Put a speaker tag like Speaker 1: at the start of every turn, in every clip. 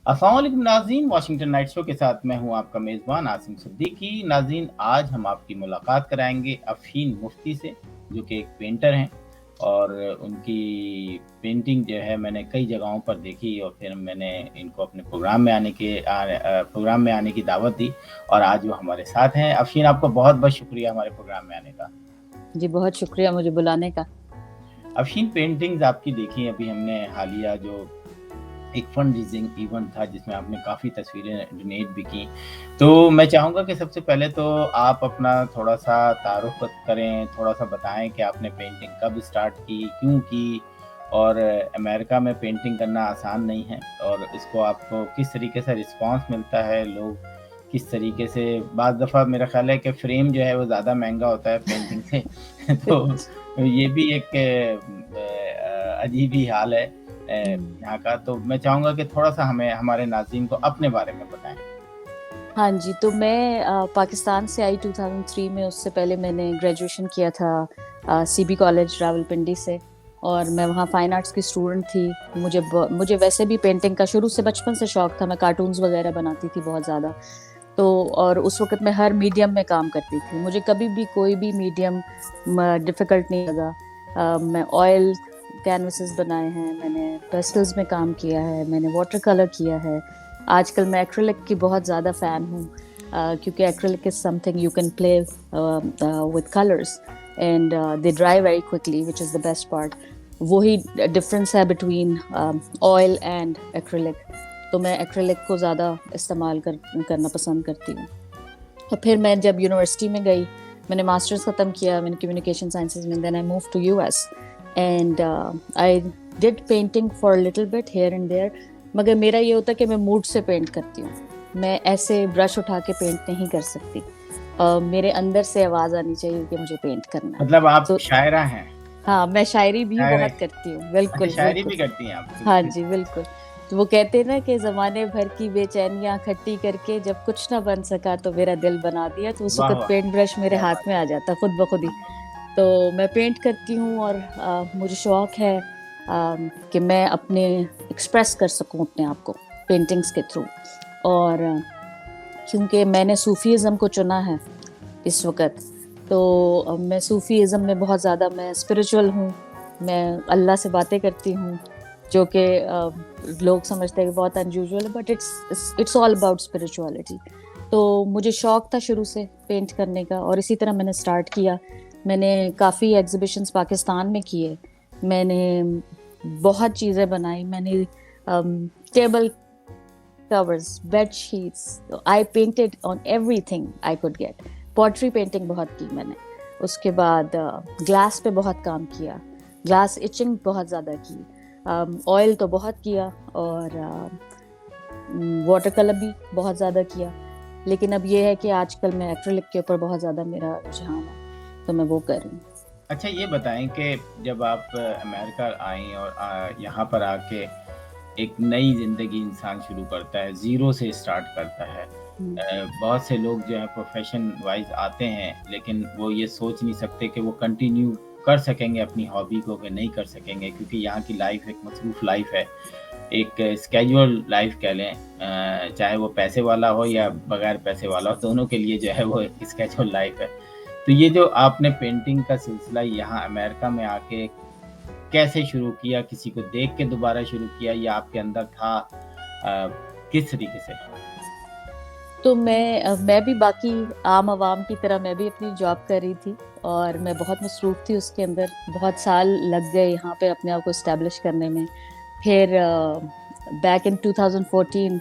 Speaker 1: السلام علیکم ناظرین، واشنگٹن نائٹ شو کے ساتھ میں ہوں آپ کا میزبان عاصم صدیقی۔ ناظرین، آج ہم آپ کی ملاقات کرائیں گے افشین مفتی سے، جو کہ ایک پینٹر ہیں، اور ان کی پینٹنگ جو ہے میں نے کئی جگہوں پر دیکھی، اور پھر میں نے ان کو اپنے پروگرام میں آنے کی دعوت دی، اور آج وہ ہمارے ساتھ ہیں۔ افشین، آپ کو بہت بہت شکریہ ہمارے پروگرام میں آنے کا۔
Speaker 2: جی بہت شکریہ مجھے بلانے کا۔
Speaker 1: افشین، پینٹنگز آپ کی دیکھی، ابھی ہم نے حالیہ جو ایک فنڈ ریزنگ ایونٹ تھا جس میں آپ نے کافی تصویریں ڈونیٹ بھی کی، تو میں چاہوں گا کہ سب سے پہلے تو آپ اپنا تھوڑا سا تعارف کریں، تھوڑا سا بتائیں کہ آپ نے پینٹنگ کب اسٹارٹ کی، کیوں کی، اور امریکہ میں پینٹنگ کرنا آسان نہیں ہے، اور اس کو آپ کو کس طریقے سے رسپانس ملتا ہے، لوگ کس طریقے سے، بعض دفعہ میرا خیال ہے کہ فریم جو ہے وہ زیادہ مہنگا ہوتا ہے پینٹنگ سے تو یہ بھی ایک عجیب ہی حال ہے یہاں کا۔ تو میں چاہوں گا کہ تھوڑا سا ہمیں ہمارے ناظرین کو اپنے بارے میں بتائیں۔
Speaker 2: ہاں جی، تو میں پاکستان سے آئی 2003 میں۔ اس سے پہلے میں نے گریجویشن کیا تھا سی بی کالج راولپنڈی سے، اور میں وہاں فائن آرٹس کی اسٹوڈنٹ تھی۔ مجھے ویسے بھی پینٹنگ کا شروع سے بچپن سے شوق تھا، میں کارٹونز وغیرہ بناتی تھی بہت زیادہ، تو اور اس وقت میں ہر میڈیم میں کام کرتی تھی، مجھے کبھی بھی کوئی بھی میڈیم ڈیفیکلٹ نہیں لگا۔ میں آئل کینوسز بنائے ہیں، میں نے پیسٹلز میں کام کیا ہے، میں نے واٹر کلر کیا ہے۔ آج کل میں ایکریلک کی بہت زیادہ فین ہوں، کیونکہ acrylic is some thing you can play with colours and they dry very quickly, which is the best part. وہی ڈفرینس ہے بٹوین آئل اینڈ ایکریلک، تو میں ایکریلک کو زیادہ استعمال کرنا پسند کرتی ہوں۔ اور پھر میں جب یونیورسٹی میں گئی، میں نے ماسٹرز ختم کیا، میں نے کمیونیکیشن سائنسز میں، then I move to U S and I did painting for little bit here and there, مگر میرا یہ ہوتا ہے کہ میں موڈ سے پینٹ کرتی ہوں، میں ایسے برش اٹھا کے پینٹ نہیں کر سکتی، میرے اندر سے آواز آنی چاہیے کہ مجھے پینٹ کرنا ہے۔
Speaker 1: مطلب آپ
Speaker 2: تو
Speaker 1: شاعرہ ہیں؟
Speaker 2: ہاں، میں شاعری بھی
Speaker 1: شاعر،
Speaker 2: بہت کرتی ہوں،
Speaker 1: اچھا
Speaker 2: بالکل
Speaker 1: شاعری
Speaker 2: بالکل،
Speaker 1: بھی کرتی ہیں آپ؟
Speaker 2: ہاں جی بالکل۔ تو وہ کہتے ہیں نا کہ زمانے بھر کی بے چینیاں کھٹی کر کے جب کچھ نہ بن سکا تو میرا دل بنا دیا، تو اس
Speaker 1: واہ
Speaker 2: وقت
Speaker 1: واہ،
Speaker 2: پینٹ برش میرے
Speaker 1: کیا
Speaker 2: ہاتھ
Speaker 1: بات
Speaker 2: میں آ جاتا خود بخود ہی۔ تو میں پینٹ کرتی ہوں، اور مجھے شوق ہے کہ میں اپنے ایکسپریس کر سکوں اپنے آپ کو پینٹنگز کے تھرو، اور کیونکہ میں نے صوفیزم کو چنا ہے اس وقت، تو میں صوفیزم میں بہت زیادہ، میں اسپریچول ہوں، میں اللہ سے باتیں کرتی ہوں، جو کہ لوگ سمجھتے ہیں کہ بہت انیوژول ہے، but it's all about spirituality. تو مجھے شوق تھا شروع سے پینٹ کرنے کا، اور اسی طرح میں نے اسٹارٹ کیا۔ میں نے کافی ایگزیبیشنز پاکستان میں کیے، میں نے بہت چیزیں بنائی، میں نے table covers, bed sheets, I painted on everything I could get. Pottery painting بہت کی میں نے، اس کے بعد گلاس پہ بہت کام کیا، گلاس ایچنگ بہت زیادہ کی، آئل تو بہت کیا، اور واٹر کلر بھی بہت زیادہ کیا۔ لیکن اب یہ ہے کہ آج کل میں ایکریلک کے اوپر بہت زیادہ میرا رجحان ہے، تو میں وہ کر رہی ہوں۔
Speaker 1: اچھا یہ بتائیں کہ جب آپ امریکہ آئیں اور یہاں پر آ کے ایک نئی زندگی انسان شروع کرتا ہے، زیرو سے اسٹارٹ کرتا ہے، بہت سے لوگ جو ہیں پروفیشن وائز آتے ہیں، لیکن وہ یہ سوچ نہیں سکتے کہ وہ کنٹینیو کر سکیں گے اپنی ہابی کو کہ نہیں کر سکیں گے، کیونکہ یہاں کی لائف ایک مصروف لائف ہے، ایک اسکیجول لائف کہہ لیں، چاہے وہ پیسے والا ہو یا بغیر پیسے والا ہو، دونوں کے لیے جو ہے وہ ایک اسکیجول لائف ہے۔ تو یہ جو آپ نے پینٹنگ کا سلسلہ یہاں امریکہ میں آ کے کیسے شروع کیا، کسی کو دیکھ کے دوبارہ شروع کیا یا آپ کے اندر تھا، کس طریقے سے؟
Speaker 2: تو میں بھی باقی عام عوام کی طرح میں بھی اپنی جاب کر رہی تھی، اور میں بہت مصروف تھی اس کے اندر، بہت سال لگ گئے یہاں پہ اپنے آپ کو اسٹیبلش کرنے میں۔ پھر بیک ان 2014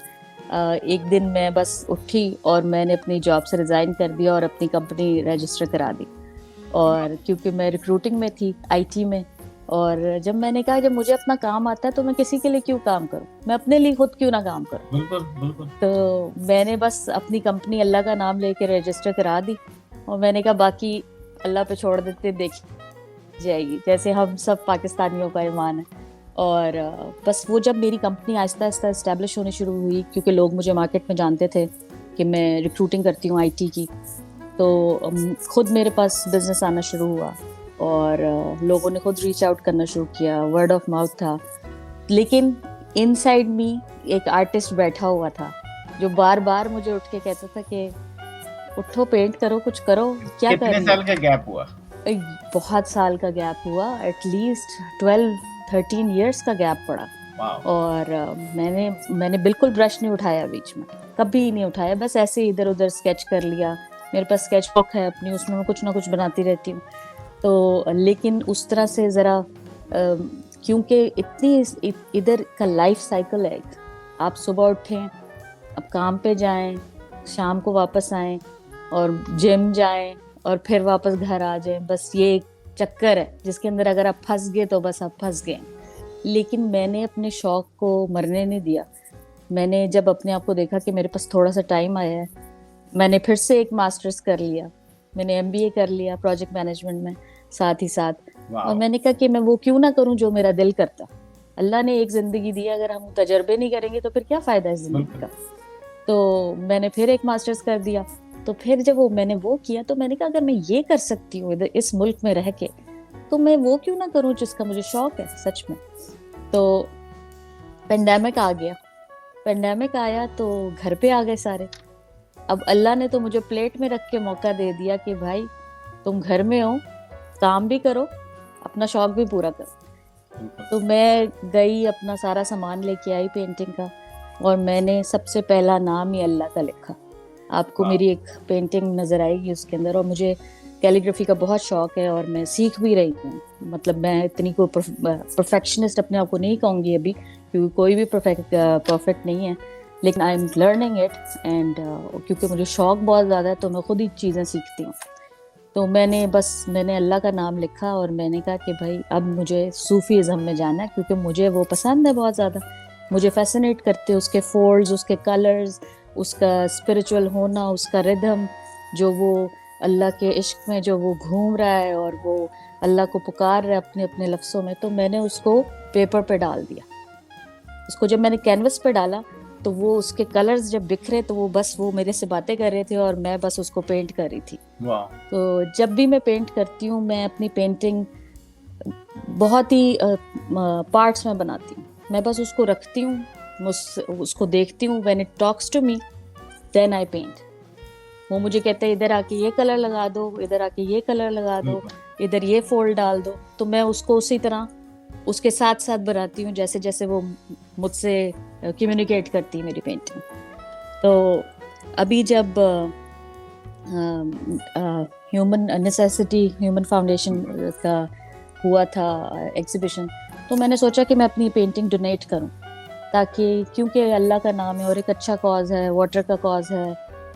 Speaker 2: ایک دن میں بس اٹھی اور میں نے اپنی جاب سے ریزائن کر دیا اور اپنی کمپنی رجسٹر کرا دی، اور کیونکہ میں ریکروٹنگ میں تھی، آئی ٹی میں، اور جب میں نے کہا جب مجھے اپنا کام آتا ہے تو میں کسی کے لیے کیوں کام کروں، میں اپنے لیے خود کیوں نہ کام کروں۔
Speaker 1: بالکل بالکل۔
Speaker 2: تو میں نے بس اپنی کمپنی اللہ کا نام لے کے رجسٹر کرا دی، اور میں نے کہا باقی اللہ پہ چھوڑ دیتے، دیکھی جائے گی، جیسے ہم سب پاکستانیوں کا ایمان ہے۔ اور بس وہ جب میری کمپنی آہستہ آہستہ اسٹیبلش ہونی شروع ہوئی، کیونکہ لوگ مجھے مارکیٹ میں جانتے تھے کہ میں ریکروٹنگ کرتی ہوں آئی ٹی کی، تو خود میرے پاس بزنس آنا شروع ہوا، اور لوگوں نے خود ریچ آؤٹ کرنا شروع کیا، ورڈ آف ماؤتھ تھا۔ لیکن इन साइड मी एक आर्टिस्ट बैठा हुआ था जो बार बार मुझे उठ के कहता था कि उठो, पेंट करो, कुछ करो, क्या कर
Speaker 1: कितने
Speaker 2: रही
Speaker 1: साल
Speaker 2: हो।
Speaker 1: का गैप हुआ?
Speaker 2: बहुत साल का गैप हुआ, एटलीस्ट 12-13 ईयर्स का गैप पड़ा।
Speaker 1: वाह।
Speaker 2: और मैंने बिल्कुल ब्रश नहीं उठाया बीच में, कभी नहीं उठाया, बस ऐसे ही इधर उधर स्केच कर लिया। मेरे पास स्केच बुक है अपनी, उसमें मैं कुछ ना कुछ बनाती रहती हूँ। तो लेकिन उस तरह से ज़रा क्योंकि इतनी इधर का लाइफ साइकिल है, आप सुबह उठें, अब काम पे जाएं, शाम को वापस आएं और जिम जाएं और फिर वापस घर आ जाएं, बस ये एक चक्कर है जिसके अंदर अगर आप फंस गए तो बस आप फंस गए। लेकिन मैंने अपने शौक को मरने नहीं दिया। मैंने जब अपने आप को देखा कि मेरे पास थोड़ा सा टाइम आया है, मैंने फिर से एक मास्टर्स कर लिया, मैंने MBA कर लिया प्रोजेक्ट मैनेजमेंट में साथ ही साथ। और
Speaker 1: वाह।
Speaker 2: मैंने कहा कि मैं वो क्यों ना करूं जो मेरा दिल करता। अल्लाह ने एक जिंदगी दी, अगर हम तजर्बे नहीं करेंगे तो फिर क्या फायदा है जिंदगी का। तो मैंने फिर एक मास्टर्स कर दिया। तो फिर जब मैंने वो किया तो मैंने कहा अगर मैं ये कर सकती हूँ इधर इस मुल्क में रह के, तो मैं वो क्यों ना करूँ जिसका मुझे शौक है सच में। तो पेंडेमिक आ गया, पेंडेमिक आया तो घर पे आ गए सारे। अब अल्लाह ने तो मुझे प्लेट में रख के मौका दे दिया कि भाई तुम घर में हो, काम भी करो, अपना शौक भी पूरा करो। तो मैं गई, अपना सारा सामान लेके आई पेंटिंग का, और मैंने सबसे पहला नाम ही अल्लाह का लिखा। आपको मेरी एक पेंटिंग नज़र आएगी उसके अंदर। और मुझे कैलीग्राफी का बहुत शौक है और मैं सीख भी रही हूँ। मतलब मैं इतनी कोई परफेक्शनिस्ट अपने आप को नहीं कहूँगी अभी, क्योंकि कोई भी परफेक्ट नहीं है, लेकिन I am learning it. And क्योंकि मुझे शौक बहुत ज़्यादा है तो मैं खुद ही चीज़ें सीखती हूँ। तो मैंने अल्लाह का नाम लिखा और मैंने कहा कि भाई अब मुझे सूफीज़म में जाना है, क्योंकि मुझे वो पसंद है बहुत ज़्यादा। मुझे फैसिनेट करते उसके फोल्ड्स, उसके कलर्स, उसका स्पिरिचुअल होना, उसका रिदम, जो वो अल्लाह के इश्क में जो वो घूम रहा है और वो अल्लाह को पुकार रहा है अपने अपने लफ्ज़ों में। तो मैंने उसको पेपर पे डाल दिया। उसको जब मैंने कैनवस पे डाला तो वो उसके कलर्स जब बिखरे तो वो मेरे से बातें कर रहे थे और मैं बस उसको पेंट कर रही थी।
Speaker 1: वाह।
Speaker 2: तो जब भी मैं पेंट करती हूँ, मैं अपनी पेंटिंग बहुत ही पार्ट्स में बनाती हूँ। मैं बस उसको रखती हूँ, उसको देखती हूँ। When it talks to me then I paint. वो मुझे कहते हैं इधर आके ये कलर लगा दो, इधर आके ये कलर लगा दो, इधर ये फोल्ड डाल दो। तो मैं उसको उसी तरह उसके साथ साथ बनाती हूँ जैसे जैसे वो मुझसे कम्युनिकेट करती है मेरी पेंटिंग। तो अभी जब ह्यूमन नेसेसिटी ह्यूमन फाउंडेशन का हुआ था एग्जीबिशन, तो मैंने सोचा कि मैं अपनी पेंटिंग डोनेट करूं, ताकि क्योंकि अल्लाह का नाम है और एक अच्छा कॉज है, वाटर का कॉज है,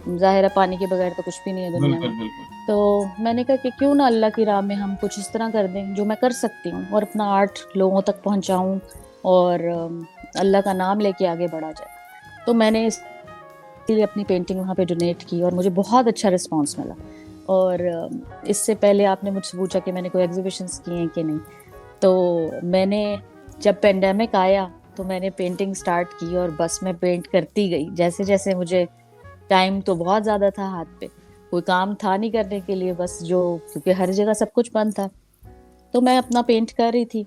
Speaker 2: ज़ाहिर है पानी के बगैर तो कुछ भी नहीं है दुनिया में। तो मैंने कहा कि क्यों ना अल्लाह की राह में हम कुछ इस तरह कर दें जो मैं कर सकती हूँ, और अपना आर्ट लोगों तक पहुँचाऊँ और अल्लाह का नाम लेके आगे बढ़ा जाए। तो मैंने इसलिए अपनी पेंटिंग वहाँ पे डोनेट की और मुझे बहुत अच्छा रिस्पांस मिला। और इससे पहले आपने मुझसे पूछा कि मैंने कोई एग्जीबिशंस किए हैं कि नहीं। तो मैंने जब पेंडेमिक आया तो मैंने पेंटिंग स्टार्ट की और बस मैं पेंट करती गई जैसे जैसे मुझे टाइम तो बहुत ज़्यादा था हाथ पे, कोई काम था नहीं करने के लिए, बस जो क्योंकि हर जगह सब कुछ बंद था तो मैं अपना पेंट कर रही थी।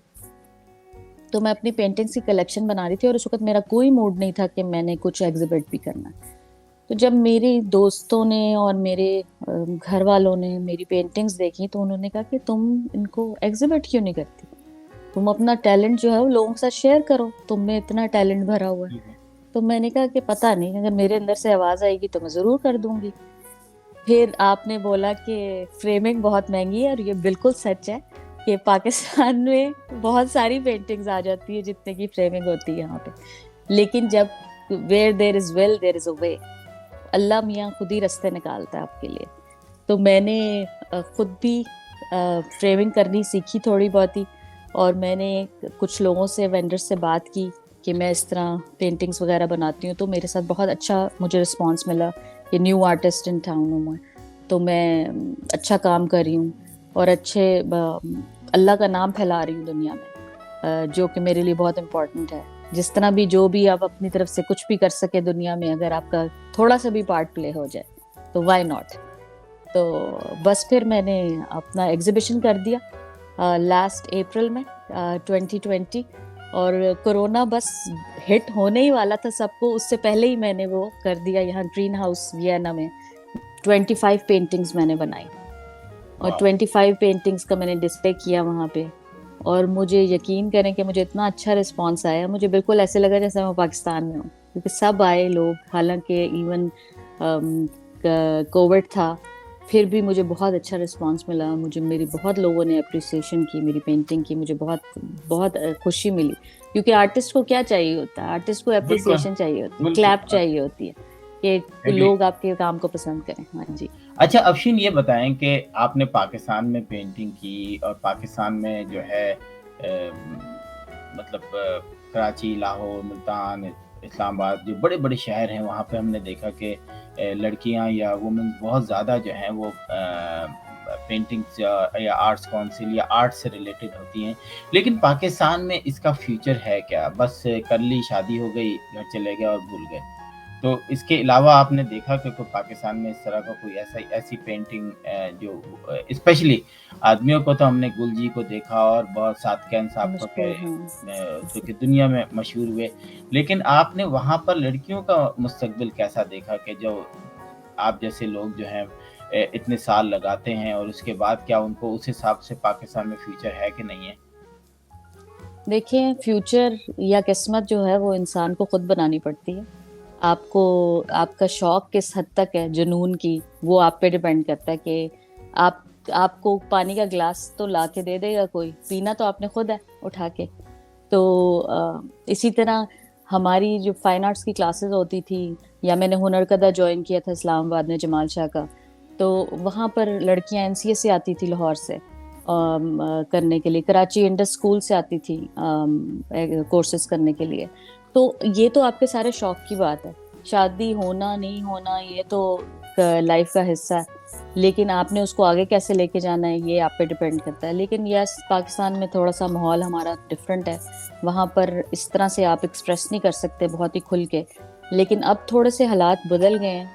Speaker 2: तो मैं अपनी पेंटिंग्स की कलेक्शन बना रही थी और उस वक्त मेरा कोई मूड नहीं था कि मैंने कुछ एग्जिबिट भी करना। तो जब मेरी दोस्तों ने और मेरे घर वालों ने मेरी पेंटिंग्स देखी तो उन्होंने कहा कि तुम इनको एग्जिबिट क्यों नहीं करती, तुम अपना टैलेंट जो है वो लोगों के साथ शेयर करो, तुम में इतना टैलेंट भरा हुआ है। तो मैंने कहा कि पता नहीं, अगर मेरे अंदर से आवाज़ आएगी तो मैं ज़रूर कर दूंगी। फिर आपने बोला कि फ्रेमिंग बहुत महंगी है, और ये बिल्कुल सच है कि पाकिस्तान में बहुत सारी पेंटिंग्स आ जाती है जितने की फ्रेमिंग होती है यहाँ पे। लेकिन जब where there is will there is a way, Allah मियाँ खुद ही रास्ते निकालता है आपके लिए। तो मैंने खुद भी फ्रेमिंग करनी सीखी थोड़ी बहुत ही, और मैंने कुछ लोगों से, वेंडर्स से बात की कि मैं इस तरह पेंटिंग्स वगैरह बनाती हूँ। तो मेरे साथ बहुत अच्छा मुझे रिस्पांस मिला कि न्यू आर्टिस्ट इन टाउन हूँ मैं, तो मैं अच्छा काम कर रही हूँ और अच्छे अल्लाह का नाम फैला रही हूँ दुनिया में, जो कि मेरे लिए बहुत इम्पोर्टेंट है। जिस तरह भी जो भी आप अपनी तरफ से कुछ भी कर सके दुनिया में, अगर आपका थोड़ा सा भी पार्ट प्ले हो जाए तो व्हाई नॉट। तो बस फिर मैंने अपना एग्जीबिशन कर दिया लास्ट अप्रैल में 2020। اور کورونا بس ہٹ ہونے ہی والا تھا سب کو، اس سے پہلے ہی میں نے وہ کر دیا. یہاں گرین ہاؤس وینا میں 25 پینٹنگز میں نے بنائی، اور 25 پینٹنگز کا میں نے ڈسپلے کیا وہاں پہ. اور مجھے یقین کریں کہ مجھے اتنا اچھا رسپانس آیا، مجھے بالکل ایسے لگا جیسے میں پاکستان میں ہوں، کیونکہ سب آئے لوگ. حالانکہ ایون کووڈ تھا، پھر بھی مجھے بہت اچھا رسپانس ملا. مجھے میری بہت لوگوں نے اپریسیشن کی میری پینٹنگ کی. مجھے بہت بہت خوشی ملی، کیونکہ آرٹسٹ کو کیا چاہیے ہوتا ہے؟ آرٹسٹ کو
Speaker 1: بالکل
Speaker 2: اپریسیشن چاہیے ہوتی ہے،
Speaker 1: بالکل
Speaker 2: کلیپ چاہیے ہوتی ہے کہ
Speaker 1: ایگری.
Speaker 2: لوگ آپ کے کام کو پسند کریں. ہاں جی.
Speaker 1: اچھا افشین، یہ بتائیں کہ آپ نے پاکستان میں پینٹنگ کی، اور پاکستان میں جو ہے مطلب کراچی، لاہور، ملتان، اسلام آباد، جو بڑے بڑے شہر ہیں، وہاں پہ ہم نے دیکھا کہ لڑکیاں یا وومن بہت زیادہ جو ہیں وہ پینٹنگس یا آرٹس کونسل یا آرٹ سے ریلیٹڈ ہوتی ہیں. لیکن پاکستان میں اس کا فیوچر ہے کیا؟ بس کر لی، شادی ہو گئی، گھر چلے گئے اور بھول گئے. تو اس کے علاوہ آپ نے دیکھا کہ کوئی پاکستان میں اس طرح کا کوئی ایسی پینٹنگ جو اسپیشلی آدمیوں کو تو ہم نے گل جی کو دیکھا اور بہت صادقین صاحب کو کہ جو کہ دنیا میں مشہور ہوئے، لیکن آپ نے وہاں پر لڑکیوں کا مستقبل کیسا دیکھا کہ جو آپ جیسے لوگ جو ہیں اتنے سال لگاتے ہیں، اور اس کے بعد کیا ان کو اس حساب سے پاکستان میں فیوچر ہے کہ نہیں ہے؟
Speaker 2: دیکھیں، فیوچر یا قسمت جو ہے وہ انسان کو خود بنانی پڑتی ہے. آپ کو آپ کا شوق کس حد تک ہے، جنون کی، وہ آپ پہ ڈیپینڈ کرتا ہے کہ آپ کو پانی کا گلاس تو لا کے دے دے گا کوئی، پینا تو آپ نے خود ہے اٹھا کے. تو اسی طرح ہماری جو فائن آرٹس کی کلاسز ہوتی تھی، یا میں نے ہنر کدہ جوائن کیا تھا اسلام آباد میں جمال شاہ کا، تو وہاں پر لڑکیاں این سی ایس سے آتی تھی لاہور سے کرنے کے لیے، کراچی انڈس اسکول سے آتی تھی کورسز کرنے کے لیے. تو یہ تو آپ کے سارے شوق کی بات ہے. شادی ہونا نہیں ہونا یہ تو لائف کا حصہ ہے، لیکن آپ نے اس کو آگے کیسے لے کے جانا ہے یہ آپ پہ ڈیپینڈ کرتا ہے. لیکن یس، پاکستان میں تھوڑا سا ماحول ہمارا ڈفرینٹ ہے، وہاں پر اس طرح سے آپ ایکسپریس نہیں کر سکتے بہت ہی کھل کے. لیکن اب تھوڑے سے حالات بدل گئے ہیں،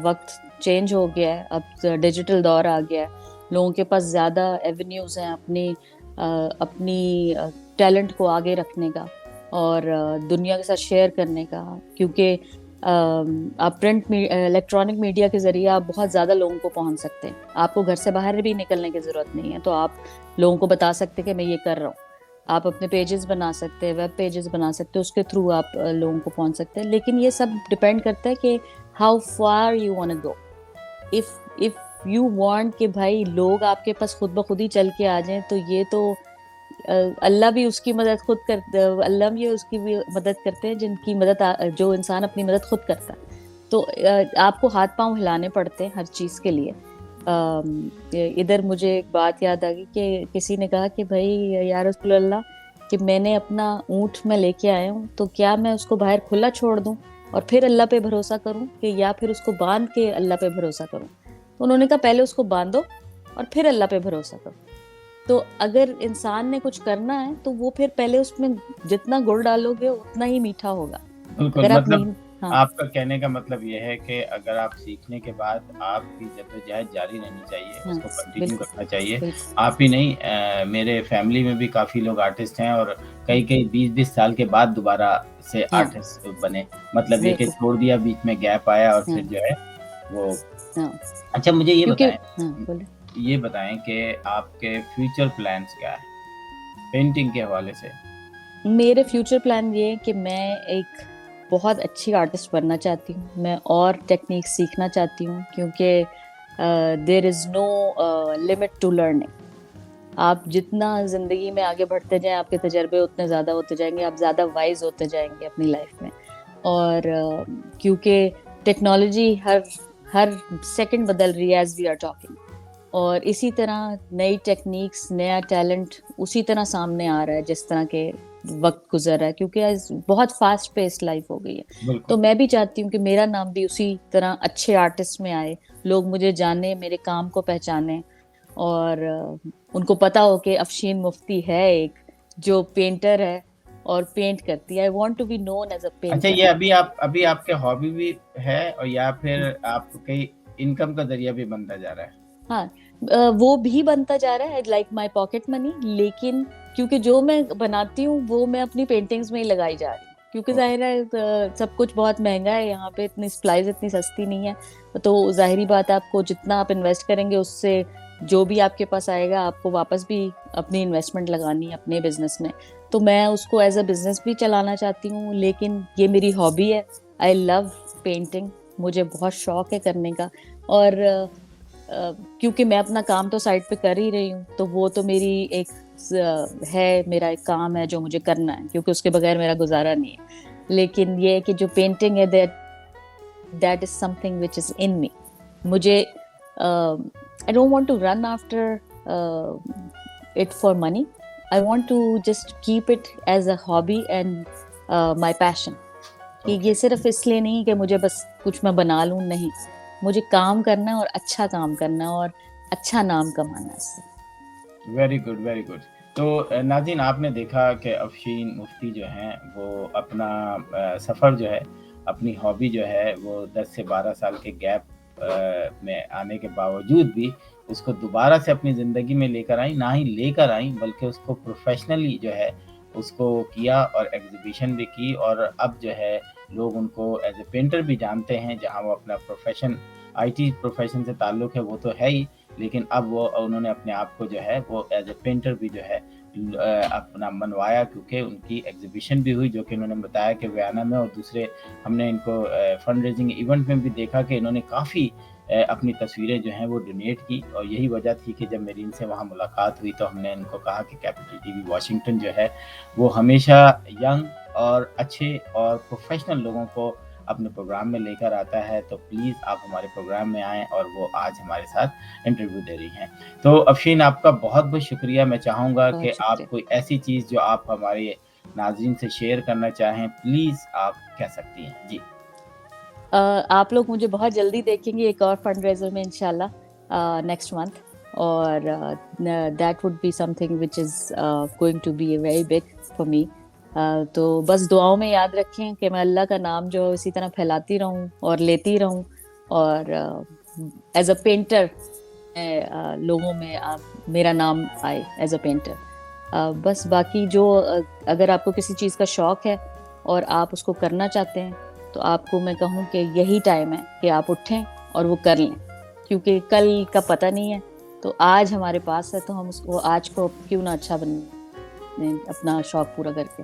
Speaker 2: وقت چینج ہو گیا ہے، اب ڈیجیٹل دور آ گیا ہے، لوگوں کے پاس زیادہ ایونیوز ہیں اپنی ٹیلنٹ کو آگے رکھنے کا اور دنیا کے ساتھ شیئر کرنے کا. کیونکہ آپ پرنٹ الیکٹرانک میڈیا کے ذریعے آپ بہت زیادہ لوگوں کو پہنچ سکتے ہیں. آپ کو گھر سے باہر بھی نکلنے کی ضرورت نہیں ہے، تو آپ لوگوں کو بتا سکتے کہ میں یہ کر رہا ہوں. آپ اپنے پیجز بنا سکتے ہیں، ویب پیجز بنا سکتے ہیں، اس کے تھرو آپ لوگوں کو پہنچ سکتے ہیں. لیکن یہ سب ڈپینڈ کرتا ہے کہ how far you want to go. If you want کہ بھائی لوگ آپ کے پاس خود بخود ہی چل کے آ جائیں، تو یہ تو اللہ بھی اس کی مدد خود کرتے، اللہ بھی اس کی بھی مدد کرتے ہیں جن کی مدد جو انسان اپنی مدد خود کرتا ہے. تو آپ کو ہاتھ پاؤں ہلانے پڑتے ہیں ہر چیز کے لیے. ادھر مجھے ایک بات یاد آ گئی کہ کسی نے کہا کہ بھائی یا رسول اللہ، کہ میں نے اپنا اونٹ میں لے کے آیا ہوں، تو کیا میں اس کو باہر کھلا چھوڑ دوں اور پھر اللہ پہ بھروسہ کروں، کہ یا پھر اس کو باندھ کے اللہ پہ بھروسہ کروں؟ تو انہوں نے کہا پہلے اس کو باندھو اور پھر اللہ پہ بھروسہ کرو. تو اگر انسان نے کچھ کرنا ہے تو وہ پھر پہلے اس میں جتنا گڑ ڈالو گے اتنا ہی میٹھا ہوگا.
Speaker 1: بالکل،
Speaker 2: اگر آپ
Speaker 1: مطلب
Speaker 2: نہیں، ہاں
Speaker 1: آپ کا کہنے کا مطلب یہ ہے کہ اگر آپ سیکھنے کے بعد آپ کی جدوجہد جاری رہنی چاہیے،
Speaker 2: ہاں
Speaker 1: اس کو کنٹینیو
Speaker 2: بالکل
Speaker 1: کرنا چاہیے.
Speaker 2: بالکل.
Speaker 1: آپ ہی نہیں، میرے فیملی میں بھی کافی لوگ آرٹسٹ ہیں، اور کئی 20 سال کے بعد دوبارہ سے
Speaker 2: ہاں
Speaker 1: آرٹسٹ بنے. مطلب یہ کہ
Speaker 2: بالکل.
Speaker 1: چھوڑ دیا، بیچ میں گیپ آیا، اور
Speaker 2: ہاں
Speaker 1: پھر جو ہے وہ.
Speaker 2: ہاں
Speaker 1: اچھا مجھے یہ
Speaker 2: کیونکہ ہاں
Speaker 1: بتائیں،
Speaker 2: بولے.
Speaker 1: کہ آپ کے فیوچر پلانس کیا ہے پینٹنگ کے حوالے سے؟
Speaker 2: میرے فیوچر پلان یہ ہے کہ میں ایک بہت اچھی آرٹسٹ بننا چاہتی ہوں. میں اور ٹیکنیک سیکھنا چاہتی ہوں، کیونکہ دیر از نو لمٹ ٹو لرننگ. آپ جتنا زندگی میں آگے بڑھتے جائیں، آپ کے تجربے اتنے زیادہ ہوتے جائیں گے، آپ زیادہ وائز ہوتے جائیں گے اپنی لائف میں. اور کیونکہ ٹیکنالوجی ہر سیکنڈ بدل رہی ہے ایز وی آر ٹاکنگ، اور اسی طرح نئی ٹیکنیکس، نیا ٹیلنٹ اسی طرح سامنے آ رہا ہے جس طرح کے وقت گزر رہا ہے، کیونکہ بہت فاسٹ پیس لائف ہو گئی ہے.
Speaker 1: بالکل
Speaker 2: تو میں بھی چاہتی ہوں کہ میرا نام بھی اسی طرح اچھے آرٹسٹ میں آئے، لوگ مجھے جانیں، میرے کام کو پہچانیں، اور ان کو پتا ہو کہ افشین مفتی ہے ایک جو پینٹر ہے اور پینٹ کرتی ہے. I want to be known as a
Speaker 1: اچھا،
Speaker 2: پینٹر.
Speaker 1: یہ ابھی آپ کے ہابی بھی ہے، اور یا پھر آپ کئی انکم کا ذریعہ بھی بنتا جا رہا ہے؟
Speaker 2: ہاں वो भी बनता जा रहा है लाइक माय पॉकेट मनी, लेकिन क्योंकि जो मैं बनाती हूँ वो मैं अपनी पेंटिंग्स में ही लगाई जा रही हूँ, क्योंकि जाहिर है सब कुछ बहुत महंगा है यहाँ पे, इतनी सप्लाईज इतनी सस्ती नहीं है, तो जाहिरी बात है आपको जितना आप इन्वेस्ट करेंगे उससे जो भी आपके पास आएगा आपको वापस भी अपनी इन्वेस्टमेंट लगानी है अपने बिजनेस में। तो मैं उसको एज अ बिजनेस भी चलाना चाहती हूँ, लेकिन ये मेरी हॉबी है। आई लव पेंटिंग, मुझे बहुत शौक है करने का। और क्योंकि मैं अपना काम तो साइड पे कर ही रही हूँ, तो वो तो मेरी एक है, मेरा एक काम है जो मुझे करना है, क्योंकि उसके बगैर मेरा गुजारा नहीं है। लेकिन ये है कि जो पेंटिंग है, that is something which is in me. मुझे I don't want to run after it for money. I want to just keep it as a hobby and my passion. कि
Speaker 1: ओके,
Speaker 2: ये सिर्फ इसलिए नहीं कि मुझे बस कुछ मैं बना लूं, नहीं, मुझे काम करना है और अच्छा काम करना है और अच्छा नाम कमाना है इससे।
Speaker 1: Very good, very good. तो नाज़रीन, आपने देखा कि अफ़शीन मुफ्ती जो हैं वो अपना सफ़र जो है, अपनी हॉबी जो है वो 10 से 12 साल के गैप में आने के बावजूद भी उसको दोबारा से अपनी ज़िंदगी में लेकर आईं, ना ही लेकर आईं बल्कि उसको प्रोफ़ेशनली जो है उसको किया और एग्ज़िबिशन भी की, और अब जो है लोग उनको एज़ अ पेंटर भी जानते हैं। जहाँ वो अपना प्रोफ़ेशन, आईटी प्रोफ़ेशन से ताल्लुक़ है वो तो है ही, लेकिन अब वो उन्होंने अपने आप को जो है वो एज ए पेंटर भी जो है अपना मनवाया, क्योंकि उनकी एग्जीबिशन भी हुई जो कि उन्होंने बताया कि वियना में, और दूसरे हमने इनको फंड रेजिंग इवेंट में भी देखा कि इन्होंने काफ़ी अपनी तस्वीरें जो हैं वो डोनेट की। और यही वजह थी कि जब मेरी इनसे वहाँ मुलाकात हुई तो हमने इनको कहा कि कैपिटल टीवी वाशिंगटन जो है वो हमेशा यंग और अच्छे और प्रोफेशनल लोगों को अपने प्रोग्राम में लेकर आता है, तो प्लीज़ आप हमारे प्रोग्राम में आएँ, और वो आज हमारे साथ इंटरव्यू दे रही हैं। तो अफ़शीन, आपका बहुत-बहुत शुक्रिया। मैं चाहूँगा कि
Speaker 2: बहुत
Speaker 1: आप
Speaker 2: शुक्रिया।
Speaker 1: कोई ऐसी चीज़ जो आप हमारे नाज़रीन से शेयर करना चाहें, प्लीज़ आप कह सकती हैं। जी।
Speaker 2: आप लोग मुझे बहुत जल्दी देखेंगे एक और फंडरेजर में इंशाल्लाह नेक्स्ट मंथ, और that would be something which is going to be very big for me. तो बस दुआओं में याद रखें कि मैं अल्लाह का नाम जो है इसी तरह फैलाती रहूं और लेती रहूं, और एज अ पेंटर लोगों में मेरा नाम आए एज अ पेंटर। बस बाकी जो अगर आपको किसी चीज़ का शौक है और आप उसको करना चाहते हैं, तो आपको मैं कहूँ कि यही टाइम है कि आप उठें और वो कर लें, क्योंकि कल का पता नहीं है। तो आज हमारे पास है तो हम उसको आज को क्यों ना अच्छा बनाएं अपना शौक पूरा करके।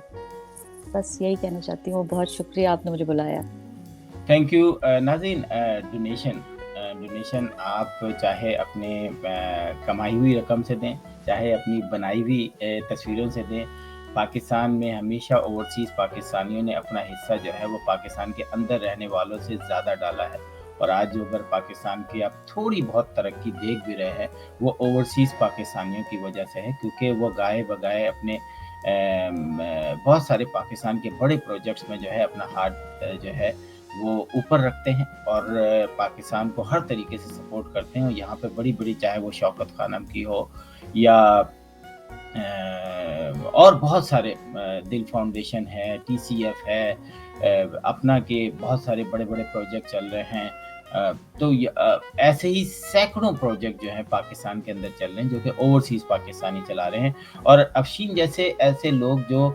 Speaker 2: बस यही कहना चाहती हूँ। बहुत शुक्रिया आपने मुझे बुलाया।
Speaker 1: Thank you. नाज़रीन, डोनेशन आप चाहे अपने कमाई हुई रकम से दें, चाहे अपनी बनाई हुई तस्वीरों से दें। पाकिस्तान में हमेशा ओवरसीज़ पाकिस्तानियों ने अपना हिस्सा जो है वो पाकिस्तान के अंदर रहने वालों से ज़्यादा डाला है, और आज जो अगर पाकिस्तान की आप थोड़ी बहुत तरक्की देख भी रहे हैं, वो ओवरसीज़ पाकिस्तानियों की वजह से है, क्योंकि वो गाए-बगाए अपने बहुत सारे पाकिस्तान के बड़े प्रोजेक्ट्स में जो है अपना हाथ जो है वो ऊपर रखते हैं, और पाकिस्तान को हर तरीके से सपोर्ट करते हैं। और यहाँ पे बड़ी-बड़ी, चाहे वो शौकत खानम की हो या और बहुत सारे दिल फाउंडेशन है, टीसीएफ है, अपना के बहुत सारे बड़े-बड़े प्रोजेक्ट चल रहे हैं। तो ऐसे ही सैकड़ों प्रोजेक्ट जो हैं पाकिस्तान के अंदर चल रहे हैं, जो कि ओवरसीज़ पाकिस्तानी चला रहे हैं। और अफ़शीन जैसे ऐसे लोग जो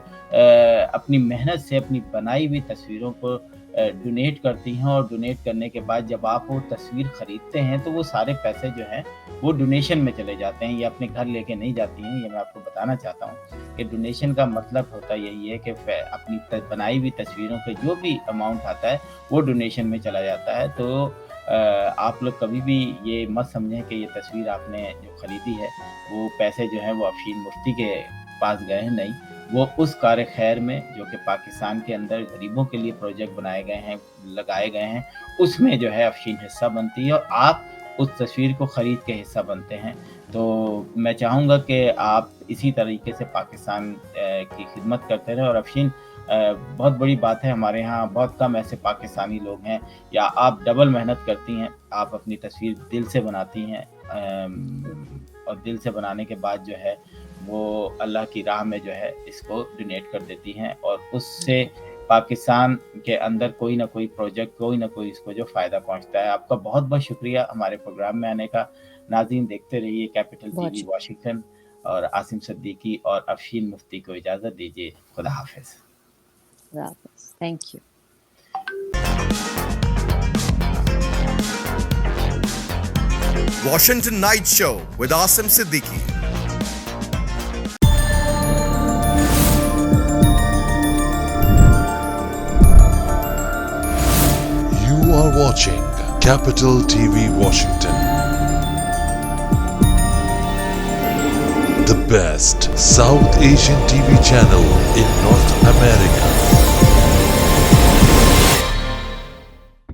Speaker 1: अपनी मेहनत से अपनी बनाई हुई तस्वीरों को डोनेट करती हैं, और डोनेट करने के बाद जब आप वो तस्वीर खरीदते हैं तो वो सारे पैसे जो हैं वो डोनेशन में चले जाते हैं, ये अपने घर लेके नहीं जाती हैं। ये मैं आपको बताना चाहता हूँ कि डोनेशन का मतलब होता यही है कि अपनी बनाई हुई तस्वीरों पे जो भी अमाउंट आता है वो डोनेशन में चला जाता है। तो आप लोग कभी भी ये मत समझें कि ये तस्वीर आपने जो खरीदी है वो पैसे जो हैं वो अफ़शीन मुफ्ती के पास गए हैं, नहीं। वो उस कार्य खैर में जो कि पाकिस्तान के अंदर गरीबों के लिए प्रोजेक्ट बनाए गए हैं, लगाए गए हैं, उसमें जो है अफ़शीन हिस्सा बनती है, और आप उस तस्वीर को खरीद के हिस्सा बनते हैं। तो मैं चाहूँगा कि आप इसी तरीके से पाकिस्तान की खिदमत करते रहें। और अफ़शीन, बहुत बड़ी बात है, हमारे यहाँ बहुत कम ऐसे पाकिस्तानी लोग हैं, या आप डबल मेहनत करती हैं, आप अपनी तस्वीर दिल से बनाती हैं, और दिल से बनाने के बाद जो है वो अल्लाह की राह में जो है इसको डोनेट कर देती हैं, और उससे पाकिस्तान के अंदर कोई ना कोई प्रोजेक्ट, कोई ना कोई इसको जो फ़ायदा पहुँचता है। आपका बहुत-बहुत शुक्रिया हमारे प्रोग्राम में आने का। नाज़रीन देखते रहिए कैपिटल
Speaker 2: बहुत
Speaker 1: टीवी
Speaker 2: शुक्रिया।
Speaker 1: वाशिंगटन और आसिम सिद्दीकी और अफ़शीन मुफ्ती को इजाज़त दीजिए। खुदा हाफ़िज़।
Speaker 2: खुदा हाफ़िज़। Thank you.
Speaker 3: Washington Night Show with Asim Siddiqui.
Speaker 4: You are watching Capital TV Washington, the best South Asian TV channel in North America.